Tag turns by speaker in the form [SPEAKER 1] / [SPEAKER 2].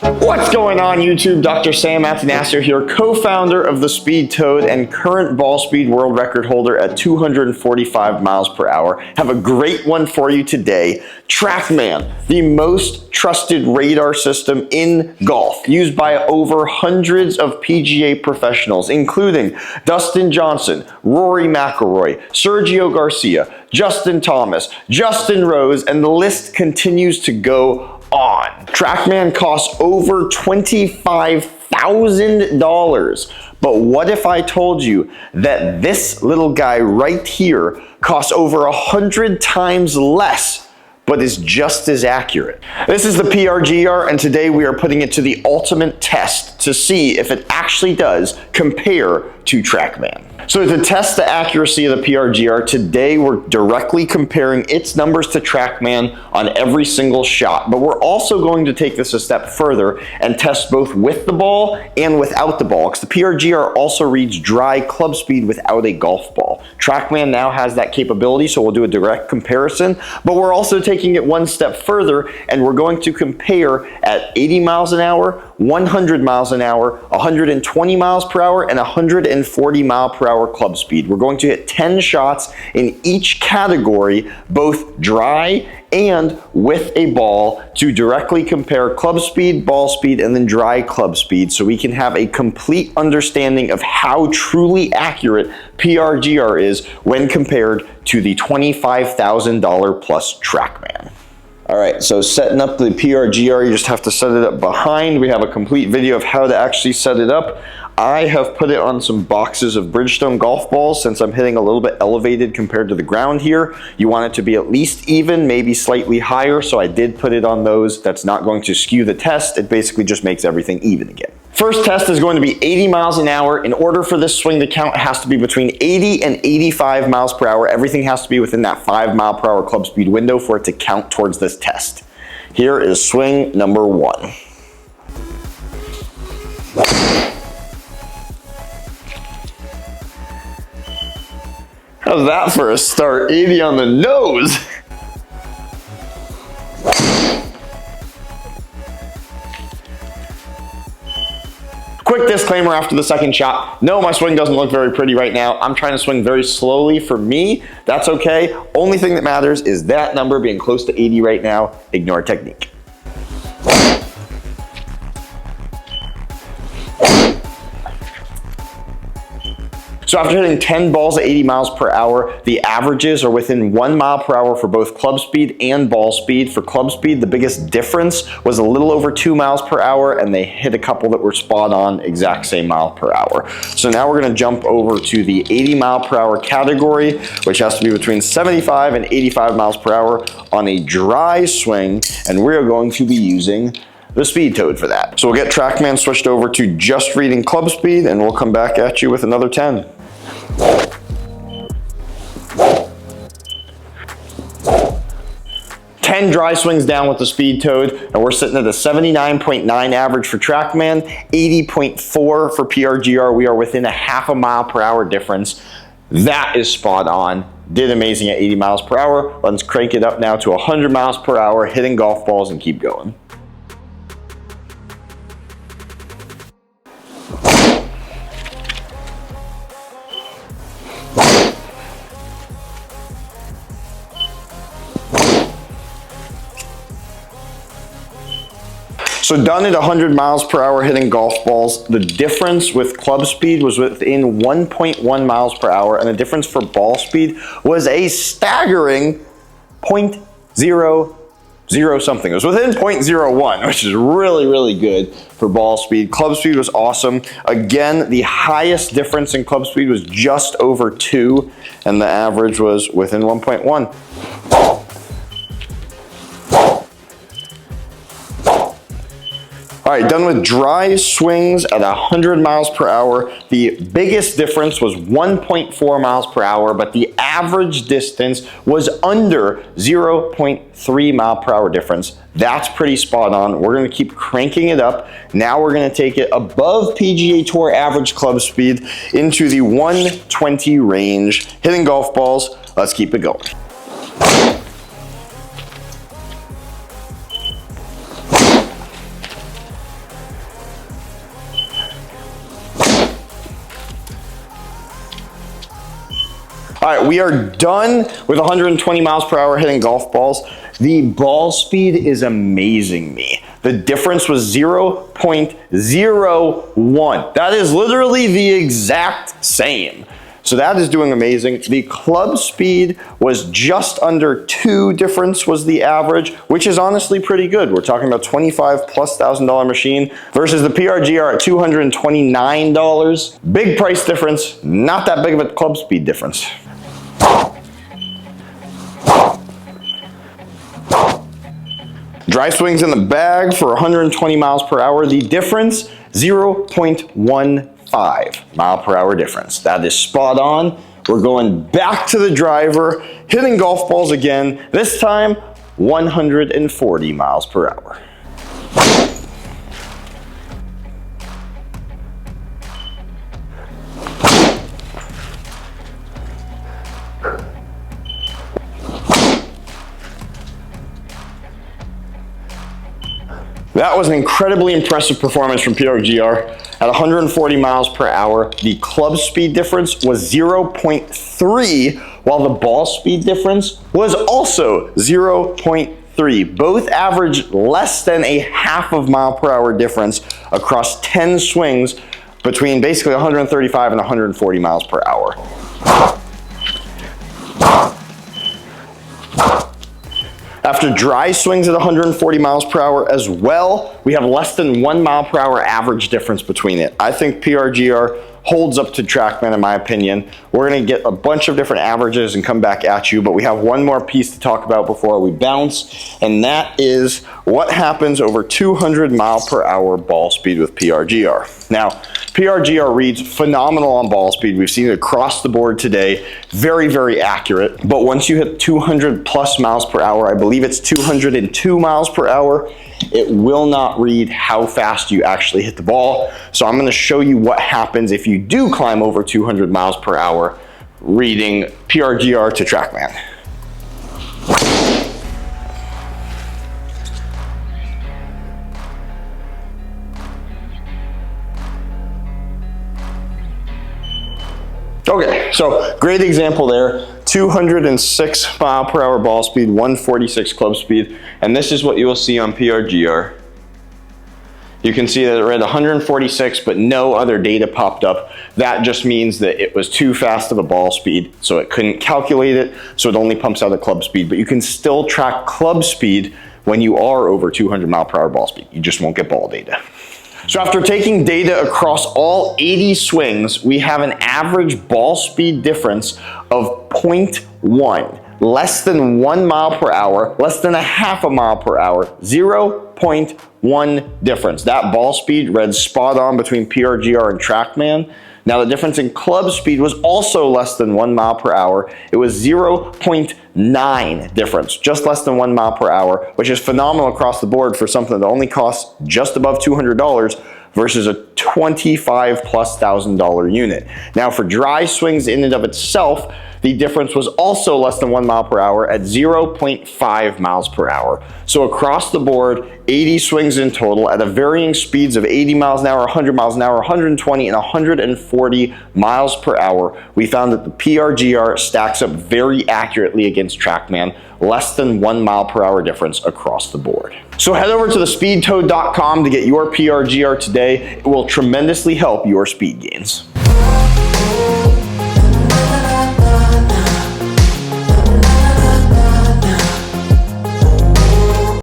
[SPEAKER 1] What's going on YouTube? Dr. Sam Atanasio here, co-founder of the Speed Toad and current ball speed world record holder at 245 miles per hour. Have a great one for you today. Trackman, the most trusted radar system in golf, used by over hundreds of PGA professionals, including Dustin Johnson, Rory McIlroy, Sergio Garcia, Justin Thomas, Justin Rose, and the list continues to go on. Trackman costs over $25,000. But what if I told you that this little guy right here costs over 100 times less, but is just as accurate? This is the PRGR, and today we are putting it to the ultimate test to see if it actually does compare to Trackman. So to test the accuracy of the PRGR, today we're directly comparing its numbers to Trackman on every single shot. But we're also going to take this a step further and test both with the ball and without the ball, because the PRGR also reads dry club speed without a golf ball. Trackman now has that capability, so we'll do a direct comparison. But we're also taking it one step further, and we're going to compare at 80 miles an hour, 100 miles an hour, 120 miles per hour, and 140 mile per hour club speed. We're going to hit 10 shots in each category, both dry and with a ball, to directly compare club speed, ball speed, and then dry club speed, so we can have a complete understanding of how truly accurate PRGR is when compared to the $25,000 plus Trackman. All right, so setting up the PRGR, you just have to set it up behind. We have a complete video of how to actually set it up. I have put it on some boxes of Bridgestone golf balls since I'm hitting a little bit elevated compared to the ground here. You want it to be at least even, maybe slightly higher, so I did put it on those. That's not going to skew the test. It basically just makes everything even again. First test is going to be 80 miles an hour. In order for this swing to count, it has to be between 80 and 85 miles per hour. Everything has to be within that 5 mile per hour club speed window for it to count towards this test. Here is swing number 1. How's that for a start? 80 on the nose. Quick disclaimer after the second shot. No, my swing doesn't look very pretty right now. I'm trying to swing very slowly. For me, that's okay. Only thing that matters is that number being close to 80 right now. Ignore technique. So after hitting 10 balls at 80 miles per hour, the averages are within 1 mile per hour for both club speed and ball speed. For club speed, the biggest difference was a little over 2 miles per hour, and they hit a couple that were spot on, exact same mile per hour. So now we're gonna jump over to the 80 mile per hour category, which has to be between 75 and 85 miles per hour on a dry swing, and we're going to be using the Speed Toad for that. So we'll get Trackman switched over to just reading club speed, and we'll come back at you with another 10. 10 dry swings down with the Speed Toad, and we're sitting at a 79.9 average for Trackman, 80.4 for PRGR. We are within a half a mile per hour difference. That is spot on. Did amazing at 80 miles per hour. Let's crank it up now to 100 miles per hour, hitting golf balls, and keep going. So done at 100 miles per hour hitting golf balls. The difference with club speed was within 1.1 miles per hour, and the difference for ball speed was a staggering 0.00 something. It was within 0.01, which is really, really good for ball speed. Club speed was awesome. Again, the highest difference in club speed was just over 2, and the average was within 1.1. All right, done with dry swings at 100 miles per hour. The biggest difference was 1.4 miles per hour, but the average distance was under 0.3 mile per hour difference. That's pretty spot on. We're gonna keep cranking it up. Now we're gonna take it above PGA Tour average club speed into the 120 range. Hitting golf balls, let's keep it going. All right, we are done with 120 miles per hour hitting golf balls. The ball speed is amazing me. The difference was 0.01. That is literally the exact same. So that is doing amazing. The club speed was just under 2 difference was the average, which is honestly pretty good. We're talking about $25,000+ machine versus the PRGR at $229. Big price difference, not that big of a club speed difference. Dry swings in the bag for 120 miles per hour. The difference, 0.15 mile per hour difference. That is spot on. We're going back to the driver, hitting golf balls again, this time 140 miles per hour. That was an incredibly impressive performance from PRGR. At 140 miles per hour, the club speed difference was 0.3, while the ball speed difference was also 0.3. Both averaged less than a half of mile per hour difference across 10 swings between basically 135 and 140 miles per hour. After dry swings at 140 miles per hour as well, we have less than 1 mile per hour average difference between it. I think PRGR holds up to Trackman in my opinion. We're gonna get a bunch of different averages and come back at you, but we have one more piece to talk about before we bounce, and that is what happens over 200 mile per hour ball speed with PRGR. Now, PRGR reads phenomenal on ball speed. We've seen it across the board today. Very, very accurate. But once you hit 200+ miles per hour, I believe it's 202 miles per hour, it will not read how fast you actually hit the ball. So I'm gonna show you what happens if you do climb over 200 miles per hour reading PRGR to Trackman. Okay, so great example there. 206 mile per hour ball speed, 146 club speed, and this is what you will see on PRGR. You can see that it read 146, but no other data popped up. That just means that it was too fast of a ball speed, so it couldn't calculate it, so it only pumps out a club speed. But you can still track club speed when you are over 200 mile per hour ball speed. You just won't get ball data. So after taking data across all 80 swings, we have an average ball speed difference of 0.1, less than 1 mile per hour, less than a half a mile per hour, 0.1 difference. That ball speed read spot on between PRGR and Trackman. Now the difference in club speed was also less than 1 mile per hour. It was 0.9 difference, just less than 1 mile per hour, which is phenomenal across the board for something that only costs just above $200 versus a $25,000+ unit. Now for dry swings in and of itself, the difference was also less than 1 mile per hour at 0.5 miles per hour. So across the board, 80 swings in total at a varying speeds of 80 miles an hour, 100 miles an hour, 120, and 140 miles per hour. We found that the PRGR stacks up very accurately against Trackman, less than 1 mile per hour difference across the board. So head over to thespeedtoad.com to get your PRGR today. It will tremendously help your speed gains.